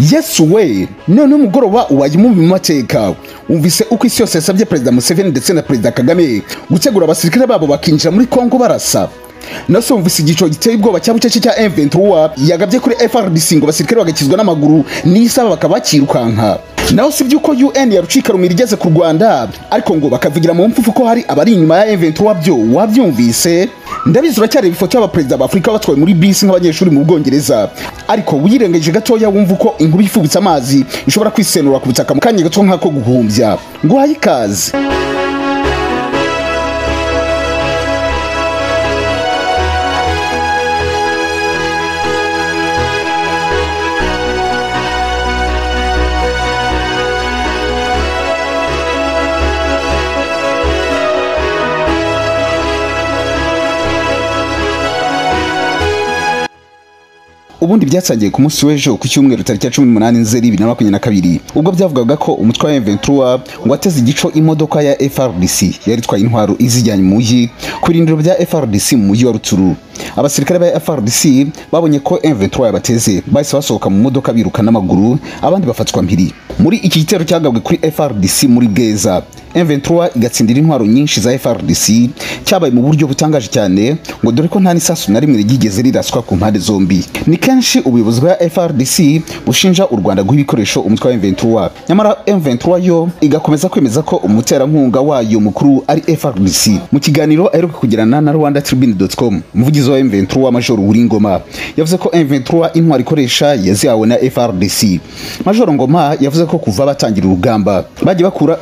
Yesu we none umugoroba uwayimu mu mateka umvise uko isi yose yasabye Perezida Museveni ndetse na Perezida Kagame gutegura abasirikare babo bakinjira muri Kongo barasa. Naso umvise igico giteye ubwoba cya bucece cya M23 yagabye kuri FRDC ngo basirikare bagakizwa n'amaguru n'isaba bakabakirukanka. Naho sivyo uko UN yarucika rumira igeze ku Rwanda ariko ngo bakavugira mu mfufu ko hari abari inyuma ya M23 byo wabyumvise. Ndabizura cyane bifoto y'abaperezida ba Afrika batwaye muri bisi nk'abanyeshuri mu Bwongereza ariko wirengeje gatoya wumva uko inkuba ifubitse amazi ishobora kwisenura ku butaka mu kanya gato nk'ako guhumbya ngo hayikaze. Ubundi byatsangiye ku munsi w'ejo ku cyumweru tariki 18 Nzeri 2022 ubwo byavugaga ko umutwe wa M23 ngo ateze igico imodoka ya FRDC yari twaye intwaro izijyanye mu mujyi kurindiro bya FRDC mu mujyi wa Rutshuru. Abasirikare ba FRDC babonye ko M23 yabateze bahise basohoka mu modoka biruka n'amaguru abandi bafatwa mpiri. Muri iki gitero cyagabwe kuri FRDC muri Geza M23 igatsindira intwaro nyinshi za FRDC cyabaye mu buryo butangaje cyane ngo dore ko nta nisasu na rimwe rigigeze riraswa ku mpande zombi. Ni kenshi ubuyobozi bwa FRDC bushinja u Rwanda guha ibikoresho umutwe wa M23 nyamara M23 yo igakomeza kwemeza ko umuterankunga wayo mukuru ari FRDC. Mu kiganiro aheruka kugirana na rwandatribune.com umuvugizi wa M23 Major Ngoma yavuze ko M23 intwaro ikoresha yazihawe na FRDC. Major Ngoma yavuze ko kuva batangira urugamba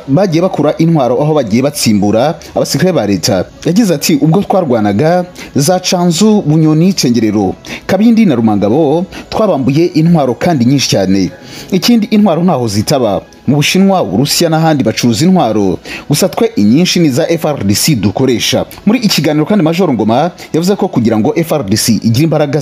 bagiye bakura intwaro aho bagiye batsimbura abasirikare ba leta. Yagize ati ubwo twarwanaga za Canzu, Bunyoni, Cengerero, Kabindi na Rumangabo twabambuye intwaro kandi nyinshi cyane. Ikindi intwaro ntaho zitaba mu Bushinwa, Urusiya n'ahandi bacuruza intwaro gusa twe inyinshi ni za FRDC dukoresha. Muri ikiganiro kandi Major Ngoma yavuze ko kugira ngo FRDC igire imbaraga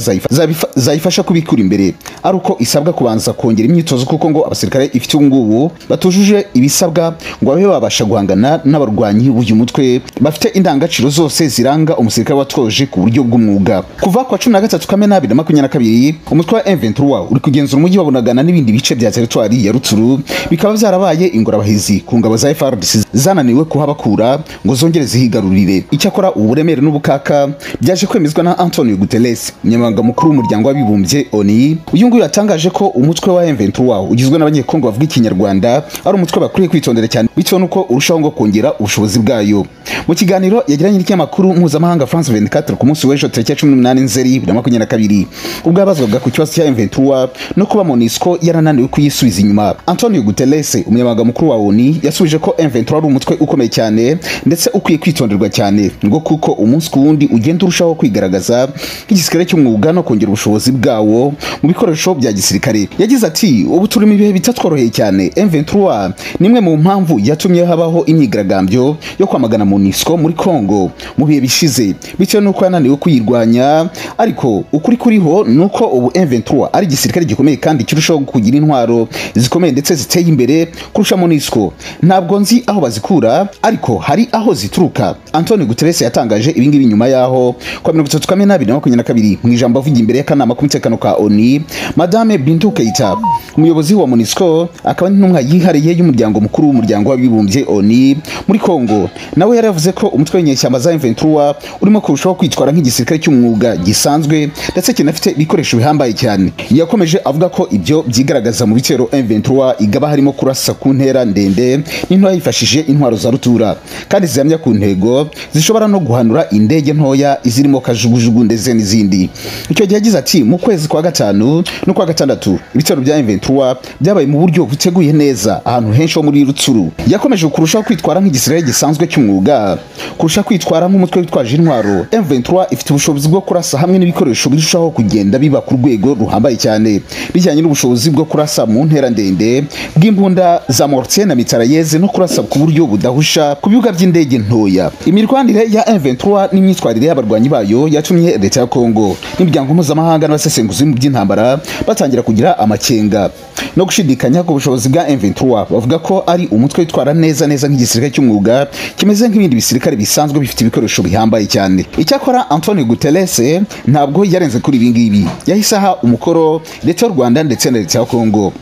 zayifasha kubikura imbere ari uko isabwa kubanza kongera imyitozo kuko ngo abasirikare ifite ubungubu batujuje ibisabwa ngo babe babasha guhangana n'abarwanyi b'uyu mutwe bafite indangagaciro zose ziranga umusirikare watoje ku buryo bw'umwuga. Kuva kwa 13 Kamena 2022 umutwe wa M23 uri kugenzura umujyi wa Bunagana n'ibindi bice bya territoire ya Rutshuru bikaba byarabaye ingorabahizi ku ngabo za FRDC zananiwe kuhabakura ngo zongere zihigarurire. Icyakora uburemere n'ubukaka byaje kwemezwa na Antonio Guterres umunyamabanga mukuru w'umuryango w'abibumbye ONU. Uyu nguyu yatangaje ko umutwe wa M23 ugizwe n'abanyekongo bavuga ikinyarwanda ari umutwe bakuriye kwitondera cyane bitewe nuko urushaho ngo kongera ubushobozi bwayo. Mu kiganiro yagiranye n'ikinyamakuru mpuzamahanga France 24 ku munsi w'ejo tariki 18 Nzeri 2022 ubwo yabazwaga ku kibazo cya M23 no kuba MONUSCO yarananiwe kuyisubiza inyuma, Antonio Guterres umunyamabanga mukuru wa ONU yasubije ko M23 ari umutwe ukomeye cyane ndetse ukwiye kwitonderwa cyane ngo kuko umunsi ku wundi ugenda urushaho kwigaragaza nk'igisirikare cy'umwuga no kongera ubushobozi bwawo mu bikoresho bya gisirikare. Yagize ati ubu turi mu bihe bitatworoheye cyane. M23 nimwe mu mpamvu yatumye habaho imyigaragambyo yo kwamagana MONUSCO muri Kongo mu bihe bishize bitewe nuko yananiwe kuyirwanya, ariko ukuri kuriho nuko ubu M23 ari igisirikare gikomeye kandi kirushaho kugira intwaro zikomeye ndetse ziteye imbere kurusha MONUSCO. Ntabwo nzi aho bazikura ariko hari aho zituruka. Antonio Guterres yatangaje ibingibi nyuma yaho kwa 30 Kamena 2022 mu ijambo avuga imbere y'akanama k'umutekano ka ONU Madame Bintou Keita umuyobozi wa MONUSCO akaba n'intumwa yihariye y'umuryango mukuru w'umuryango w'abibumbye ONU muri Kongo. Nawe yaravuze ko umutwe w'inyeshyamba za M23 urimo kurushaho kwitwara nk'igisirikare cy'umwuga gisanzwe ndetse kinafite ibikoresho bihambaye cyane. Yakomeje avuga ko ibyo byigaragaza mu bitero M23 igaba harimo kurasa ku ntera ndende n'intoya yifashije intwaro za rutura kandi zihamya ku ntego zishobora no guhanura indege ntoya izirimo kajugujugu ndetse n'izindi. Icyo gihe yagize ati mu kwezi kwa gatanu no kwa gatandatu ibitero bya M23 byabaye mu buryo buteguye neza ahantu henshi ho muri Rutshuru. Yakomeje kurushaho kwitwara nk'igisirikare gisanzwe cy'umwuga kurusha kwitwara nk'umutwe witwaje intwaro. M23 ifite ubushobozi bwo kurasa hamwe n'ibikoresho birushaho kugenda biba ku rwego ruhambaye cyane bijyanye n'ubushobozi bwo kurasa mu ntera ndende bw'imbunda za mortier na mitrailleuses no kurasa ku buryo budahusha ku bibuga by'indege ntoya. Imirwanire ya M23 n'imyitwarire y'abarwanyi bayo yatumye leta ya Kongo n'imiryango mpuzamahanga n'abasesenguzi mu by'intambara batangira kugira amakenga no gushidikanya ku bushobozi bwa M23. Bavuga ko ari umutwe witwara neza nk'igisirikare cy'umwuga kimeze nk'ibindi bisirikare bisanzwe bifite ibikoresho bihambaye cyane. Icyakora Antonio Guterres ntabwo yarenze kuri ibi ngibi, yahise aha umukoro leta y'u Rwanda ndetse na leta ya Kongo.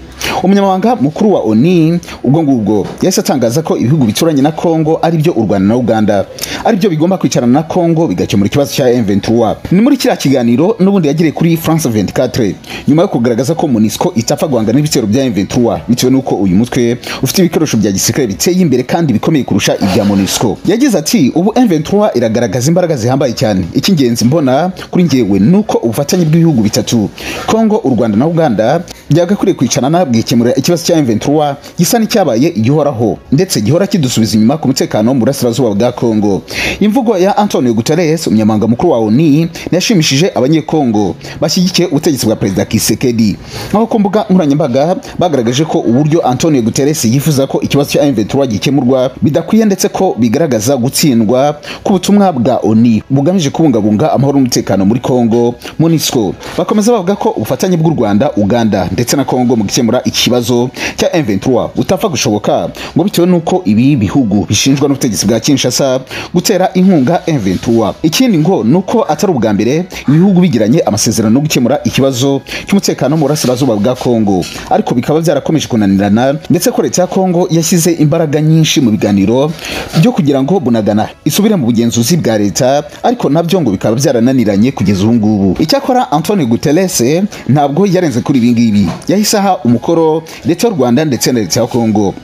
umunyamabanga mukuru wa ONU ubwo ngubwo yahise atangaza ko ibihugu bituranye na Kongo ari byo u Rwanda na Uganda ari byo bigomba kwicarana na Kongo bigakemura ikibazo cya M23. Ni muri kiriya kiganiro n'ubundi yagiriye kuri France 24 nyuma yo kugaragaza ko MONUSCO itapfa guhangana n'ibitero bya M23 bitewe n'uko uyu mutwe ufite ibikoresho bya gisirikare biteye imbere kandi bikomeye kurusha ibya MONUSCO. Yagize ati ubu M23 iragaragaza imbaraga zihambaye cyane, icy'ingenzi mbona kuri njyewe nuko ubufatanye bw'ibihugu bitatu Kongo, u Rwanda na Uganda byagakwiye kwicarana bwikemura ikibazo cya M23 gisa n'icyabaye igihoraho ndetse gihora kidusubiza inyuma ku mutekano mu burasirazuba bwa Kongo. Imvugo ya Antonio Guterres umunyamabanga mukuru wa ONU yashimishije abanyekongo bashyigikiye ubutegetsi bwa Perezida Tshisekedi. Aho ku mbuga nkoranyambaga bagaragaje ko uburyo Antonio Guterres yifuza ko ikibazo cya M23 gikemurwa bidakwiye ndetse ko bigaragaza gutsindwa k'ubutumwa bwa ONU bugamije kubungabunga amahoro n'umutekano muri Kongo. MONUSCO bakomeza bavuga ko ubufatanye bw'u Rwanda, Uganda ndetse na Kongo mu gukemura ikibazo cya M23 utapfa gushoboka ngo bitewe nuko ibi bihugu bishinjwa n'ubutegetsi bwa Kinshasa gutera inkunga M23. Ikindi ngo nuko atari ubwa mbere ibihugu bigiranye amasezerano no gukemura ikibazo cy'umutekano mu burasirazuba bwa Kongo, ariko bikaba byarakomeje kunanirana ndetse ko leta ya Kongo yashyize imbaraga nyinshi mu biganiro byo kugira ngo Bunagana isubire mu bugenzuzi bwa leta, ariko nabyo ngo bikaba byarananiranye kugeza ubu ngubu. Icyakora Antonio Guterres ntabwo yarenze kuri ibi ngibi, yahise aha umukoro leta y'u Rwanda ndetse na leta ya Kongo.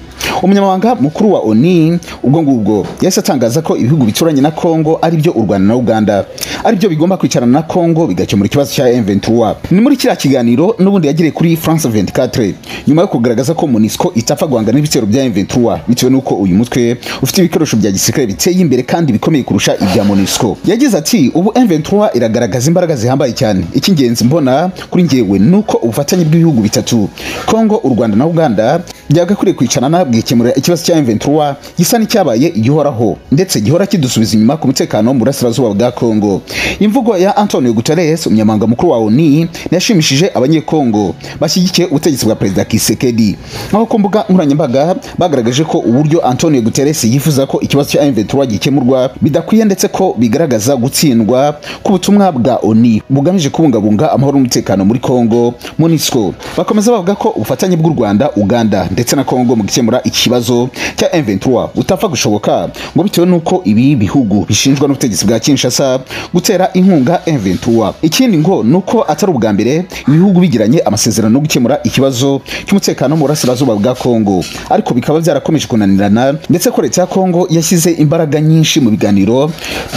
Umunyamabanga mukuru wa ONU ubwo ngubwo yahise atangaza ko ibihugu bituranye na Kongo ari byo u Rwanda na Uganda ari byo bigomba kwicarana na Kongo bigakemura ikibazo cya M23. Ni muri kiriya kiganiro n'ubundi yagiriye kuri France 24 nyuma yo kugaragaza ko MONUSCO itapfa guhangana n'ibitero bya M23 bitewe n'uko uyu mutwe ufite ibikoresho bya gisirikare biteye imbere kandi bikomeye kurusha ibya MONUSCO. Yagize ati ubu M23 iragaragaza imbaraga zihambaye cyane, icy'ingenzi mbona kuri njyewe nuko ubufatanye bw'ibihugu bitatu Kongo, u Rwanda na Uganda byagakwiye kwicarana bwikemura ikibazo cya M23 gisa n'icyabaye igihoraho ndetse gihora kidusubiza inyuma ku mutekano mu burasirazuba bwa Kongo. Imvugo ya Antonio Guterres umunyamabanga mukuru wa ONU yashimishije abanyekongo bashyigikiye ubutegetsi bwa Perezida Tshisekedi. Aho ku mbuga nkoranyambaga bagaragaje ko uburyo Antonio Guterres yifuza ko ikibazo cya M23 gikemurwa bidakwiye ndetse ko bigaragaza gutsindwa k'ubutumwa bwa ONU bugamije kubungabunga amahoro n'umutekano muri Kongo. MONUSCO bakomeza bavuga ko ubufatanye bw'u Rwanda, Uganda ndetse na Kongo mu gukemura ikibazo cya M23 utapfa gushoboka ngo bitewe n'uko ibi bihugu bishinjwa n'ubutegetsi bwa Kinshasa gutera inkunga M23. Ikindi ngo nuko atari ubwa mbere ibihugu bigiranye amasezerano no gukemura ikibazo cy'umutekano mu burasirazuba bwa Kongo, ariko bikaba byarakomeje kunanirana ndetse ko leta ya Kongo yashyize imbaraga nyinshi mu biganiro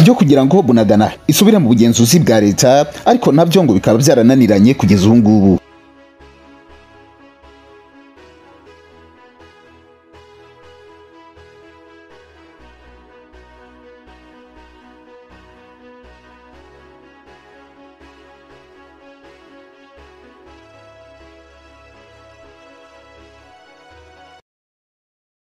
byo kugira ngo Bunagana isubire mu bugenzuzi bwa leta, ariko nabyo ngo bikaba byarananiranye kugeza ubu ngubu.